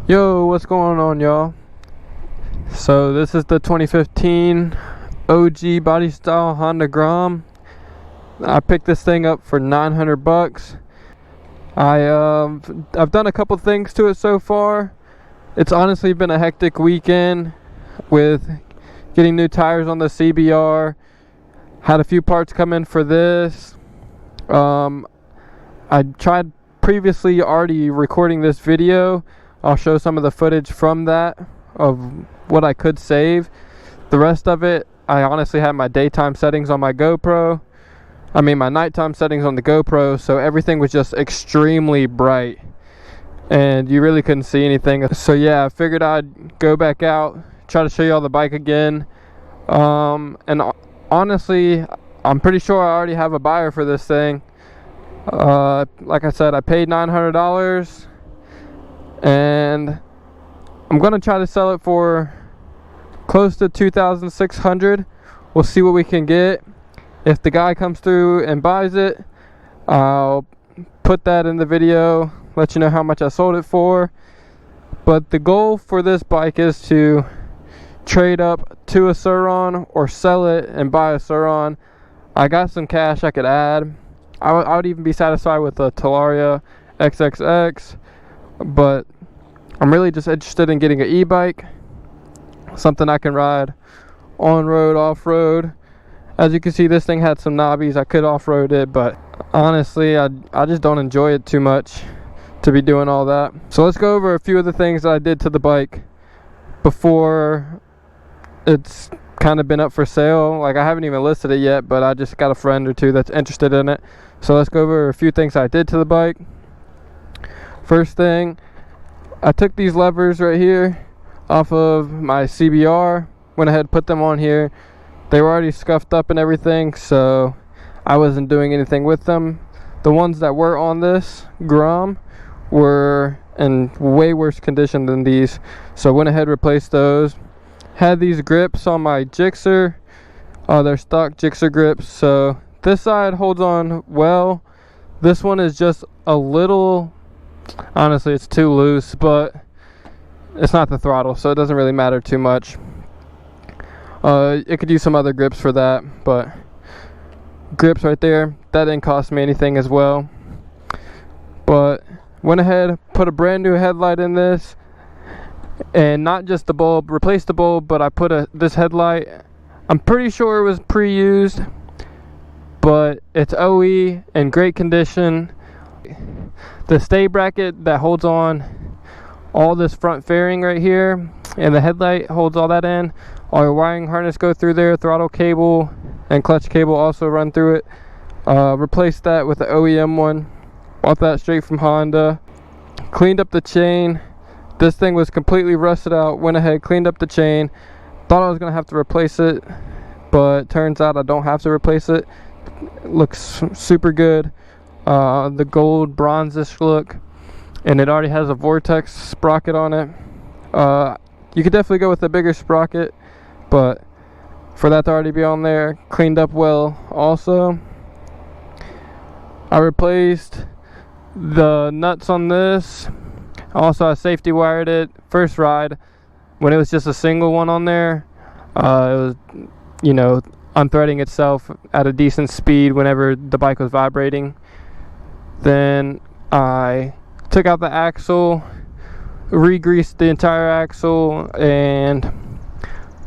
Yo, what's going on, y'all? So this is the 2015 OG body style Honda Grom. I picked this thing up for 900 bucks. I've done a couple things to it so far. It's honestly been a hectic weekend with getting new tires on the CBR. Had a few parts come in for this. I tried previously already recording this video. I'll show some of the footage from that of what I could save. The rest of it, I honestly had my daytime settings on my GoPro. My nighttime settings on the GoPro, so everything was just extremely bright and you really couldn't see anything. So yeah, I figured I'd go back out, try to show you all the bike again. And honestly, I'm pretty sure I already have a buyer for this thing. Like I said, I paid $900 and I'm gonna try to sell it for close to $2,600. We'll see what we can get. If the guy comes through and buys it, I'll put that in the video, let you know how much I sold it for. But the goal for this bike is to trade up to a Sur-Ron or sell it and buy a Sur-Ron. I got some cash I could add. I would even be satisfied with a Talaria XXX, but I'm really just interested in getting an e-bike, something I can ride on-road, off-road. As you can see, this thing had some knobbies. I could off-road it, but honestly, I just don't enjoy it too much to be doing all that. So let's go over a few of the things that I did to the bike before it's kind of been up for sale. Like, I haven't even listed it yet, but I just got a friend or two that's interested in it. So let's go over a few things I did to the bike. First thing, I took these levers right here off of my CBR, went ahead and put them on here. They were already scuffed up and everything, so I wasn't doing anything with them. The ones that were on this Grom were in way worse condition than these, so I went ahead and replaced those. Had these grips on my Gixxer. They're stock Gixxer grips, so this side holds on well. This one is just a little, honestly, it's too loose, but it's not the throttle, so it doesn't really matter too much. It could use some other grips for that, but grips right there, that didn't cost me anything as well. But went ahead, put a brand new headlight in this, and not just the bulb, replaced the bulb, but I put this headlight, I'm pretty sure it was pre-used, but it's OE in great condition. The stay bracket that holds on all this front fairing right here and the headlight holds all that in. All your wiring harness go through there, throttle cable and clutch cable also run through it. Replaced that with the OEM one. Bought that straight from Honda. Cleaned up the chain. This thing was completely rusted out. Went ahead, cleaned up the chain. Thought I was gonna have to replace it, but turns out I don't have to replace it. It looks super good. The gold bronzish look, and it already has a Vortex sprocket on it. You could definitely go with a bigger sprocket, but for that to already be on there, cleaned up well. Also, I replaced the nuts on this. Also, I safety wired it first ride when it was just a single one on there. It was, unthreading itself at a decent speed whenever the bike was vibrating. Then I took out the axle, re-greased the entire axle, and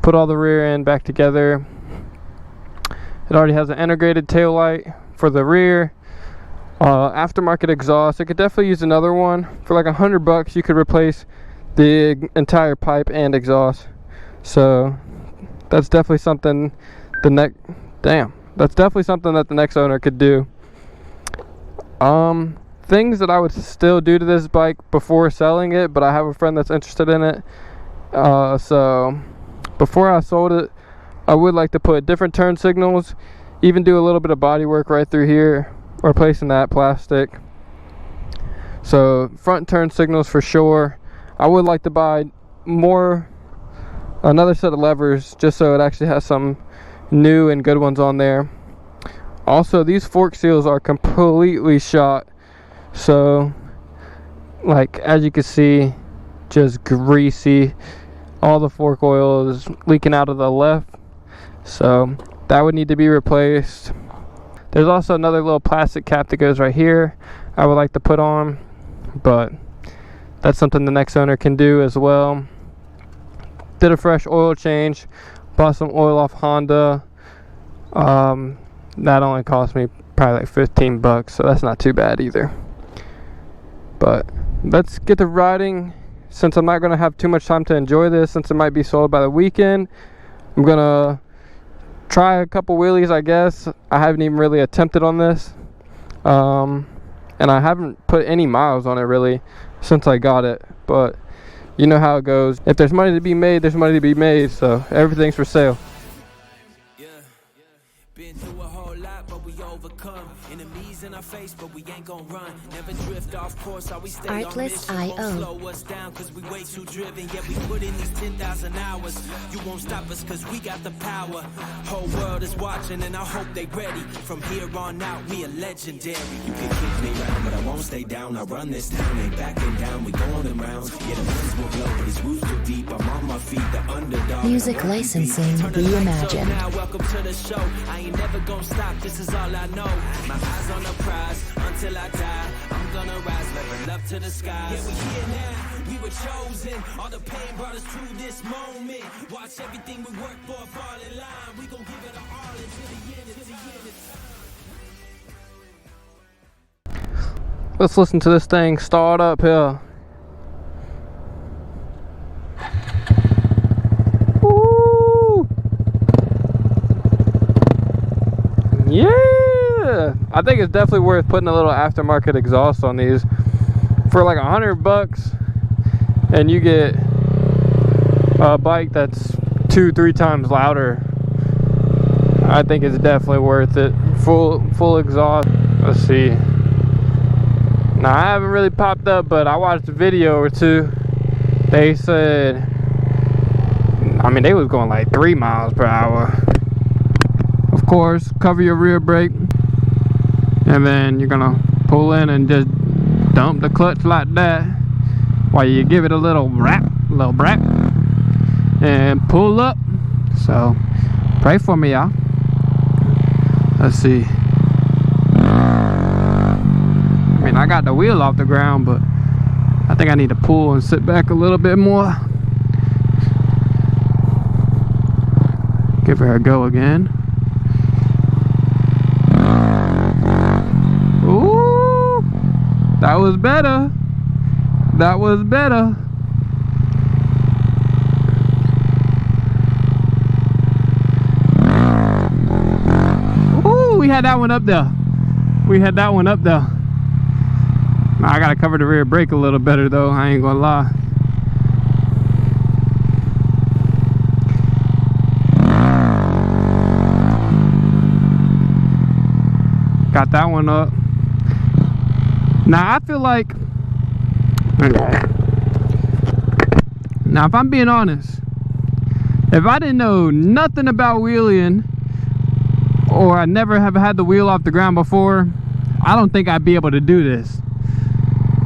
put all the rear end back together. It already has an integrated tail light for the rear. Aftermarket exhaust. It could definitely use another one. For like $100 you could replace the entire pipe and exhaust. So that's definitely something that's definitely something that the next owner could do. Things that I would still do to this bike before selling it, but I have a friend that's interested in it. So before I sold it, I would like to put different turn signals, even do a little bit of body work right through here, replacing that plastic. So front turn signals for sure. I would like to buy another set of levers, just so it actually has some new and good ones on there. Also, these fork seals are completely shot, so like as you can see, just greasy. All the fork oil is leaking out of the left, so that would need to be replaced. There's also another little plastic cap that goes right here I would like to put on, but that's something the next owner can do as well. Did a fresh oil change, bought some oil off Honda. That only cost me probably like 15 bucks, so that's not too bad either. But let's get to riding. Since I'm not going to have too much time to enjoy this, since it might be sold by the weekend, I'm going to try a couple wheelies, I guess. I haven't even really attempted on this. And I haven't put any miles on it really since I got it. But you know how it goes. If there's money to be made, there's money to be made. So everything's for sale. Been through a whole lot, but we overcome. Enemies in our face, but we ain't gonna run. Never drift off course, always stay on mission. Won't slow us down, cause we way too driven. Yeah, we put in these 10,000 hours. You won't stop us, cause we got the power. Whole world is watching, and I hope they ready. From here on out, we are legendary. You can kick me round, but I won't stay down. I run this town, ain't backing down. We going in rounds. Yeah, the winds will blow, but it's roots too deep. I'm on my feet, the underdog. Music licensing reimagined. Now, welcome to the show. I ain't never gonna stop, this is all I know. My eyes on the prize, until I die. I'm gonna rise, level up to the skies. Yeah, we here now, we were chosen. All the pain brought us to this moment. Watch everything we work for fall in line. We gon' give it all until the end, until the end. Let's listen to this thing start up here. Yeah, I think it's definitely worth putting a little aftermarket exhaust on these for like $100, and you get a bike that's 2-3 times louder. I think it's definitely worth it. Full exhaust. Let's see. Now I haven't really popped up, but I watched a video or two. They said, I mean, they was going like 3 miles per hour. Of course, cover your rear brake, and then you're gonna pull in and just dump the clutch like that while you give it a little brap, and pull up. So pray for me, y'all. Let's see. I mean, I got the wheel off the ground, but I think I need to pull and sit back a little bit more. Give her a go again. Ooh, that was better. That was better. Ooh, we had that one up there. We had that one up there. I gotta cover the rear brake a little better though, I ain't gonna lie. Got that one up. Now I feel like, now if I'm being honest, if I didn't know nothing about wheeling, or I never have had the wheel off the ground before, I don't think I'd be able to do this.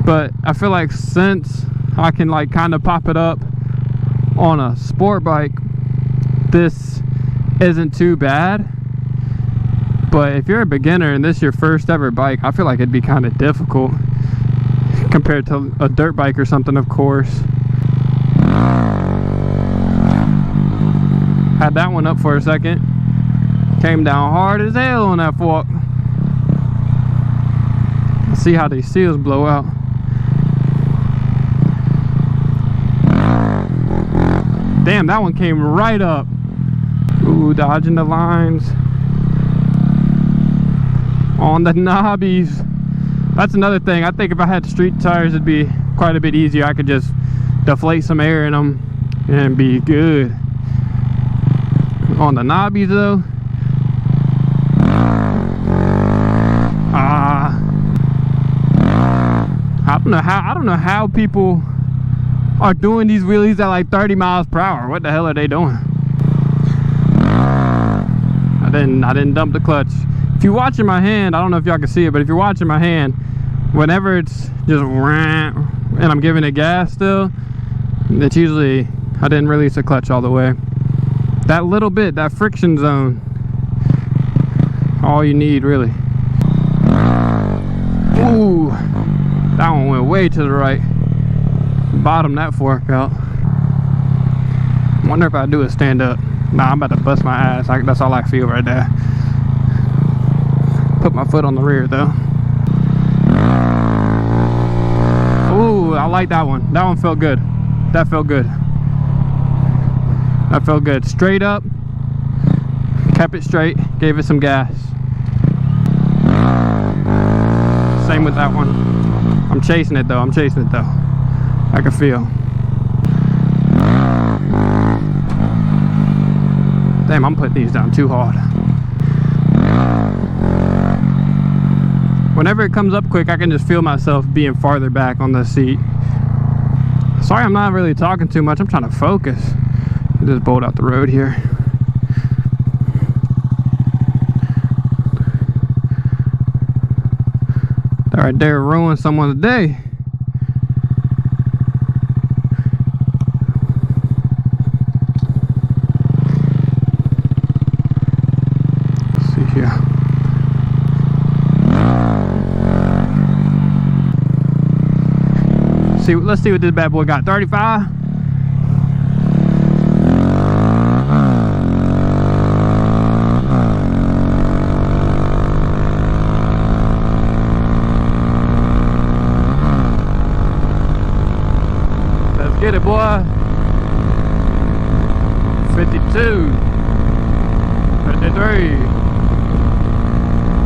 But I feel like since I can like kind of pop it up on a sport bike, this isn't too bad. But if you're a beginner and this is your first ever bike, I feel like it'd be kind of difficult compared to a dirt bike or something, of course. Had that one up for a second. Came down hard as hell on that fork. Let's see how these seals blow out. Damn, that one came right up. Ooh, dodging the lines. On the knobbies. That's another thing. I think if I had street tires, it'd be quite a bit easier. I could just deflate some air in them and be good. On the knobbies though, I don't know how people are doing these wheelies at like 30 miles per hour. What the hell are they doing? I didn't dump the clutch. If you're watching my hand, I don't know if y'all can see it, but if you're watching my hand, whenever it's just and I'm giving it gas still, It's usually, I didn't release the clutch all the way. That little bit, that friction zone, all you need really. Ooh, that one went way to the right. Bottom that fork out. Wonder if I do a stand up. Nah, I'm about to bust my ass. That's all I feel right there. Put my foot on the rear though. Ooh, I like that one. That one felt good. That felt good. That felt good. Straight up. Kept it straight. Gave it some gas. Same with that one. I'm chasing it though. I'm chasing it though. I can feel. Damn, I'm putting these down too hard. Whenever it comes up quick, I can just feel myself being farther back on the seat. Sorry, I'm not really talking too much. I'm trying to focus. Just bolt out the road here. That right there ruined someone's day. Let's see here. Let's see what this bad boy got. 35. Get it, boy. 52, 53,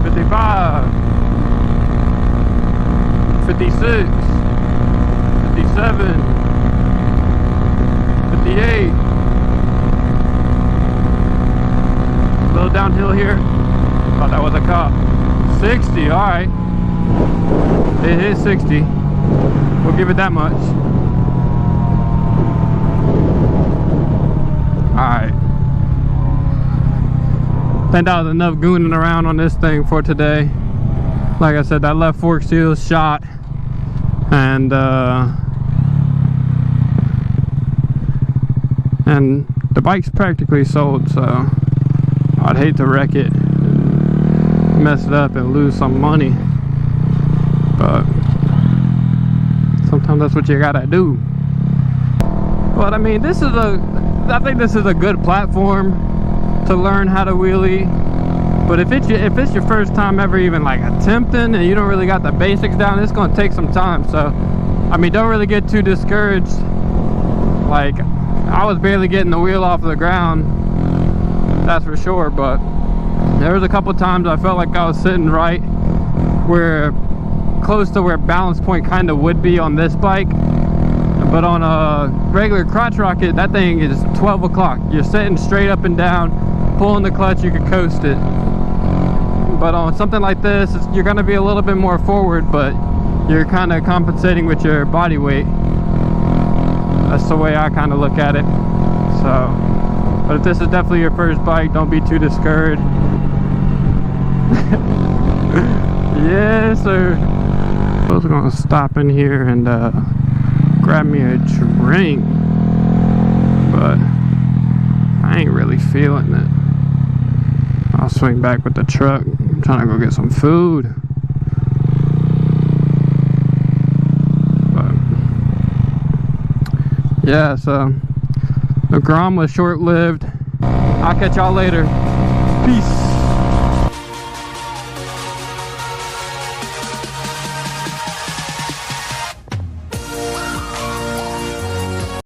55, 56, 57, 58. A little downhill here. Thought that was a cop. 60, alright. It hit 60. We'll give it that much. Alright. I think that was enough gooning around on this thing for today. Like I said, that left fork seal is shot. And the bike's practically sold, so I'd hate to wreck it, mess it up and lose some money. But sometimes that's what you gotta do. But I mean, I think this is a good platform to learn how to wheelie. But if it's your first time ever even like attempting and you don't really got the basics down, it's gonna take some time. So I mean, don't really get too discouraged. Like, I was barely getting the wheel off the ground, that's for sure. But there was a couple times I felt like I was sitting right where close to where balance point kind of would be on this bike. But on a regular crotch rocket, that thing is 12 o'clock. You're sitting straight up and down, pulling the clutch, you can coast it. But on something like this, you're gonna be a little bit more forward, but you're kind of compensating with your body weight. That's the way I kind of look at it. So, but if this is definitely your first bike, don't be too discouraged. Yes, sir. I was gonna stop in here and grab me a drink, but I ain't really feeling it. I'll swing back with the truck. I'm trying to go get some food. But yeah, so the Grom was short-lived. I'll catch y'all later. Peace.